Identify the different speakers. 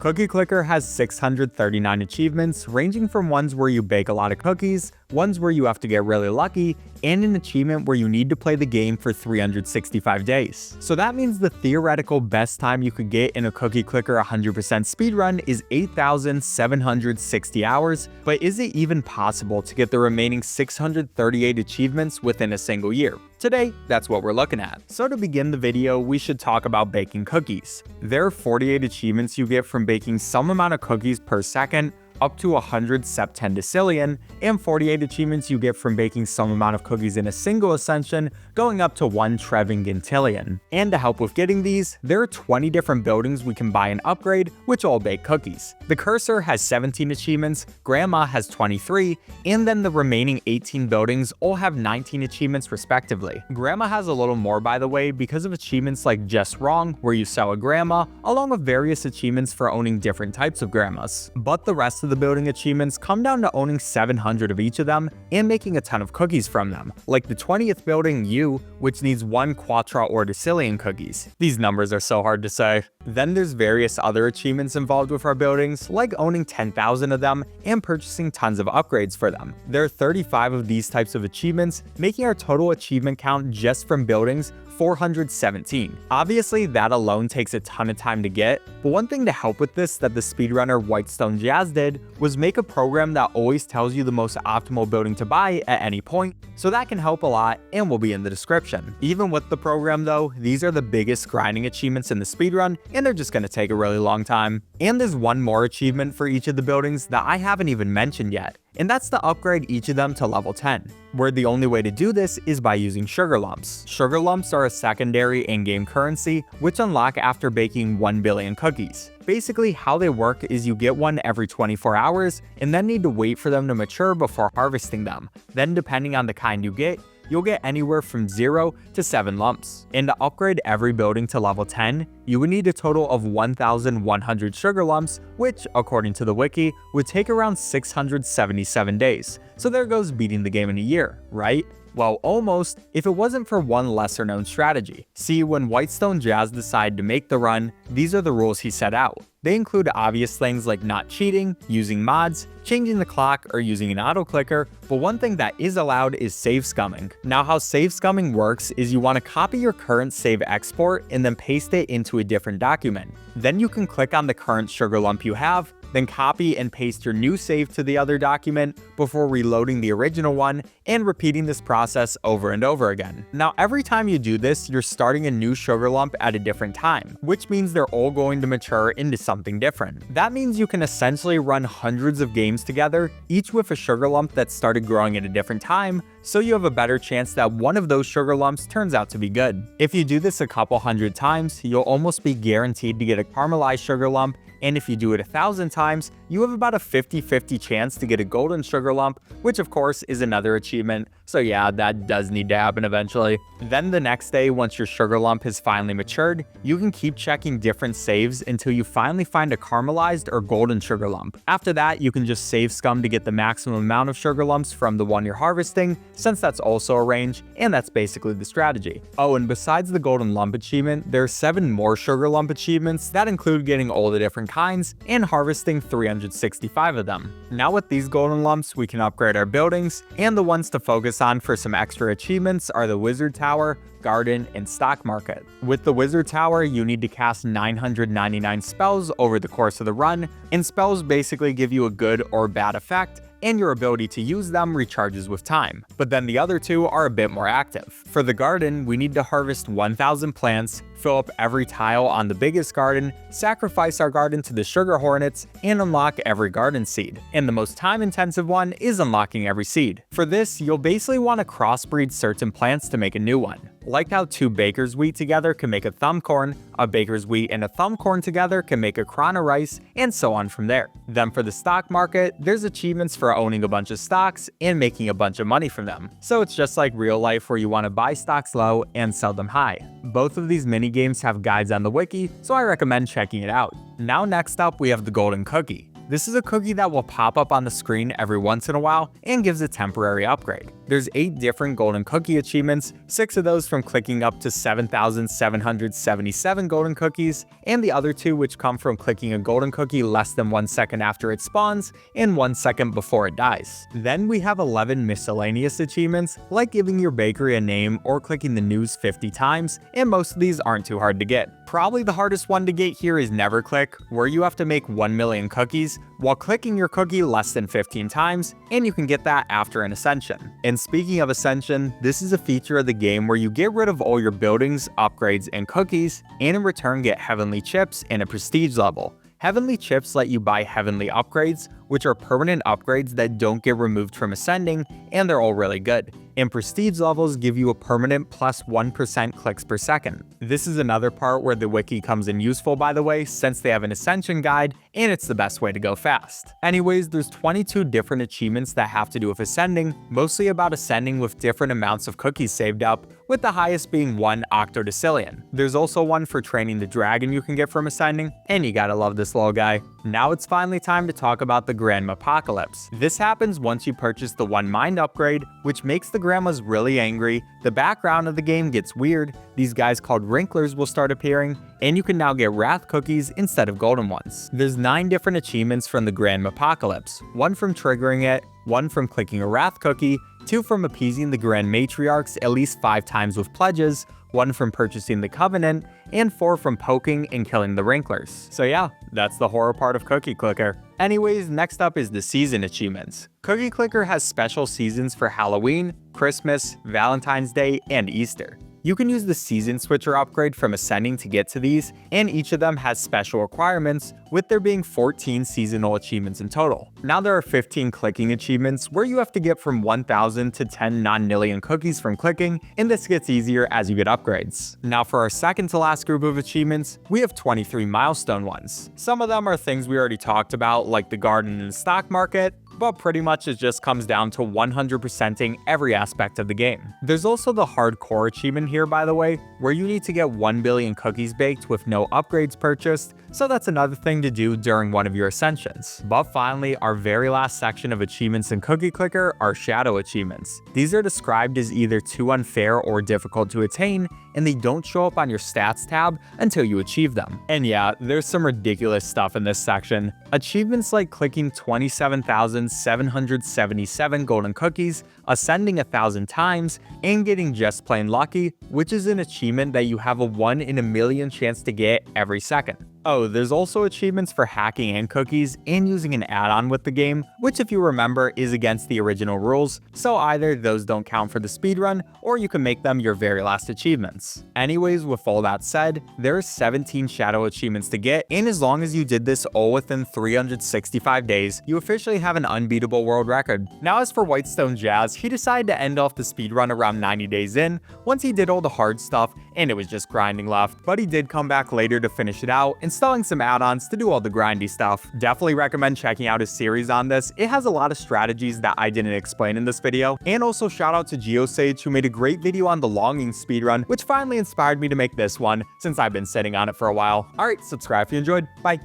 Speaker 1: Cookie Clicker has 639 achievements, ranging from ones where you bake a lot of cookies, ones where you have to get really lucky, and an achievement where you need to play the game for 365 days. So that means the theoretical best time you could get in a Cookie Clicker 100% speedrun is 8,760 hours, but is it even possible to get the remaining 638 achievements within a single year? Today, that's what we're looking at. So to begin the video, we should talk about baking cookies. There are 48 achievements you get from baking some amount of cookies per second, up to 100 septendecillion, and 48 achievements you get from baking some amount of cookies in a single Ascension, going up to 1 trevingantillion. And to help with getting these, there are 20 different buildings we can buy and upgrade, which all bake cookies. The Cursor has 17 achievements, Grandma has 23, and then the remaining 18 buildings all have 19 achievements respectively. Grandma has a little more, by the way, because of achievements like Just Wrong, where you sell a grandma, along with various achievements for owning different types of grandmas. But the rest of the building achievements come down to owning 700 of each of them and making a ton of cookies from them, like the 20th building U, which needs 1 quattraordicillion cookies. These numbers are so hard to say. Then there's various other achievements involved with our buildings, like owning 10,000 of them and purchasing tons of upgrades for them. There are 35 of these types of achievements, making our total achievement count just from buildings 417. Obviously, that alone takes a ton of time to get, but one thing to help with this that the speedrunner Whitestone Jazz did was make a program that always tells you the most optimal building to buy at any point, so that can help a lot and will be in the description. Even with the program though, these are the biggest grinding achievements in the speedrun, and they're just gonna take a really long time. And there's one more achievement for each of the buildings that I haven't even mentioned yet, and that's to upgrade each of them to level 10, where the only way to do this is by using sugar lumps. Sugar lumps are a secondary in-game currency, which unlock after baking 1 billion cookies. Basically, how they work is you get one every 24 hours and then need to wait for them to mature before harvesting them. Then depending on the kind you get, you'll get anywhere from 0 to 7 lumps. And to upgrade every building to level 10, you would need a total of 1,100 sugar lumps, which, according to the wiki, would take around 677 days. So there goes beating the game in a year, right? Well, almost, if it wasn't for one lesser known strategy. See, when Whitestone Jazz decided to make the run, these are the rules he set out. They include obvious things like not cheating, using mods, changing the clock, or using an auto clicker, but one thing that is allowed is save scumming. Now, how save scumming works is you want to copy your current save export and then paste it into a different document. Then you can click on the current sugar lump you have, then copy and paste your new save to the other document before reloading the original one and repeating this process over and over again. Now, every time you do this, you're starting a new sugar lump at a different time, which means they're all going to mature into something different. That means you can essentially run hundreds of games together, each with a sugar lump that started growing at a different time, so you have a better chance that one of those sugar lumps turns out to be good. If you do this a couple hundred times, you'll almost be guaranteed to get a caramelized sugar lump, and if you do it 1,000 times, you have about a 50-50 chance to get a golden sugar lump, which of course is another achievement, so yeah, that does need to happen eventually. Then the next day, once your sugar lump has finally matured, you can keep checking different saves until you finally find a caramelized or golden sugar lump. After that, you can just save scum to get the maximum amount of sugar lumps from the one you're harvesting, since that's also a range, and that's basically the strategy. Oh, and besides the golden lump achievement, there are 7 more sugar lump achievements that include getting all the different kinds and harvesting 365 of them. Now with these golden lumps, we can upgrade our buildings, and the ones to focus on for some extra achievements are the Wizard Tower, Garden, and Stock Market. With the Wizard Tower, you need to cast 999 spells over the course of the run, and spells basically give you a good or bad effect, and your ability to use them recharges with time. But then the other two are a bit more active. For the garden, we need to harvest 1,000 plants, fill up every tile on the biggest garden, sacrifice our garden to the sugar hornets, and unlock every garden seed. And the most time-intensive one is unlocking every seed. For this, you'll basically want to crossbreed certain plants to make a new one. Like how 2 baker's wheat together can make a thumbcorn, a baker's wheat and a thumbcorn together can make a crown of rice, and so on from there. Then for the stock market, there's achievements for owning a bunch of stocks and making a bunch of money from them. So it's just like real life where you want to buy stocks low and sell them high. Both of these mini games have guides on the wiki, so I recommend checking it out. Now next up, we have the golden cookie. This is a cookie that will pop up on the screen every once in a while and gives a temporary upgrade. There's 8 different golden cookie achievements, 6 of those from clicking up to 7,777 golden cookies, and the other 2 which come from clicking a golden cookie less than 1 second after it spawns and 1 second before it dies. Then we have 11 miscellaneous achievements, like giving your bakery a name or clicking the news 50 times, and most of these aren't too hard to get. Probably the hardest one to get here is Never Click, where you have to make 1 million cookies while clicking your cookie less than 15 times, and you can get that after an Ascension. And speaking of Ascension, this is a feature of the game where you get rid of all your buildings, upgrades, and cookies, and in return get heavenly chips and a prestige level. Heavenly chips let you buy heavenly upgrades, which are permanent upgrades that don't get removed from ascending, and they're all really good. And prestige levels give you a permanent plus 1% clicks per second. This is another part where the wiki comes in useful, by the way, since they have an Ascension guide, and it's the best way to go fast. Anyways, there's 22 different achievements that have to do with ascending, mostly about ascending with different amounts of cookies saved up, with the highest being 1 octodecillion. There's also one for training the dragon you can get from ascending, and you gotta love this little guy. Now it's finally time to talk about the grandmapocalypse. This happens once you purchase the 1 mind upgrade, which makes the grandmas really angry, the background of the game gets weird, these guys called wrinklers will start appearing, and you can now get wrath cookies instead of golden ones. There's 9 different achievements from the grandmapocalypse, 1 from triggering it, 1 from clicking a wrath cookie, 2 from appeasing the grand matriarchs at least 5 times with pledges, 1 from purchasing the covenant, and 4 from poking and killing the wrinklers. So yeah, that's the horror part of Cookie Clicker. Anyways, next up is the season achievements. Cookie Clicker has special seasons for Halloween, Christmas, Valentine's Day, and Easter. You can use the Season Switcher upgrade from Ascending to get to these, and each of them has special requirements, with there being 14 seasonal achievements in total. Now there are 15 clicking achievements, where you have to get from 1,000 to 10 non-nillion cookies from clicking, and this gets easier as you get upgrades. Now for our second to last group of achievements, we have 23 milestone ones. Some of them are things we already talked about, like the garden and the stock market, but pretty much it just comes down to 100%ing every aspect of the game. There's also the hardcore achievement here, by the way, where you need to get 1 billion cookies baked with no upgrades purchased, so that's another thing to do during one of your ascensions. But finally, our very last section of achievements in Cookie Clicker are shadow achievements. These are described as either too unfair or difficult to attain, and they don't show up on your stats tab until you achieve them. And yeah, there's some ridiculous stuff in this section. Achievements like clicking 27,777 golden cookies, ascending 1,000 times, and getting just plain lucky, which is an achievement that you have a 1 in a million chance to get every second. Oh, there's also achievements for hacking and cookies and using an add-on with the game, which if you remember is against the original rules, so either those don't count for the speedrun, or you can make them your very last achievements. Anyways, with all that said, there are 17 shadow achievements to get, and as long as you did this all within 365 days, you officially have an unbeatable world record. Now as for Whitestone Jazz, he decided to end off the speedrun around 90 days in, once he did all the hard stuff, and it was just grinding left, but he did come back later to finish it out, installing some add-ons to do all the grindy stuff. Definitely recommend checking out his series on this. It has a lot of strategies that I didn't explain in this video. And also shout out to GeoSage, who made a great video on the longing speedrun, which finally inspired me to make this one since I've been sitting on it for a while. Alright, subscribe if you enjoyed. Bye.